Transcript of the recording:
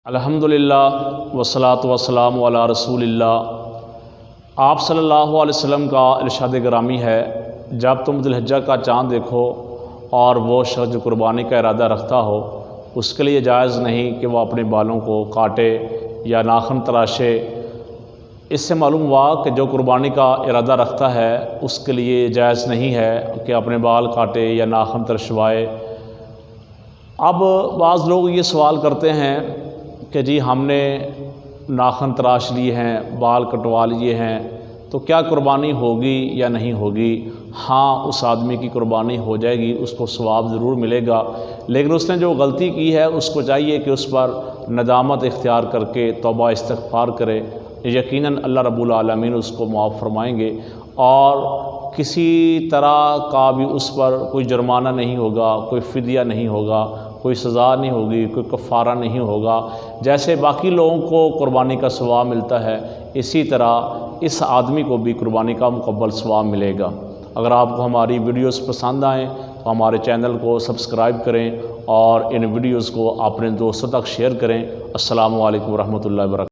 الحمدللہ والصلاۃ والسلام علی رسول اللہ۔ آپ صلی اللہ علیہ وسلم کا ارشاد گرامی ہے، جب تم ذوالحجہ کا چاند دیکھو اور وہ شخص جو قربانی کا ارادہ رکھتا ہو، اس کے لیے جائز نہیں کہ وہ اپنے بالوں کو کاٹے یا ناخن تراشے۔ اس سے معلوم ہوا کہ جو قربانی کا ارادہ رکھتا ہے اس کے لیے جائز نہیں ہے کہ اپنے بال کاٹے یا ناخن ترشوائے۔ اب بعض لوگ یہ سوال کرتے ہیں کہ جی ہم نے ناخن تراش لیے ہیں، بال کٹوا لیے ہیں، تو کیا قربانی ہوگی یا نہیں ہوگی؟ ہاں، اس آدمی کی قربانی ہو جائے گی، اس کو ثواب ضرور ملے گا، لیکن اس نے جو غلطی کی ہے اس کو چاہیے کہ اس پر ندامت اختیار کر کے توبہ استغفار کرے۔ یقیناً اللہ رب العالمین اس کو معاف فرمائیں گے، اور کسی طرح کا بھی اس پر کوئی جرمانہ نہیں ہوگا، کوئی فدیہ نہیں ہوگا، کوئی سزا نہیں ہوگی، کوئی کفارہ نہیں ہوگا۔ جیسے باقی لوگوں کو قربانی کا ثواب ملتا ہے، اسی طرح اس آدمی کو بھی قربانی کا مکمل ثواب ملے گا۔ اگر آپ کو ہماری ویڈیوز پسند آئیں تو ہمارے چینل کو سبسکرائب کریں اور ان ویڈیوز کو اپنے دوستوں تک شیئر کریں۔ السلام علیکم ورحمۃ اللہ وبرکاتہ۔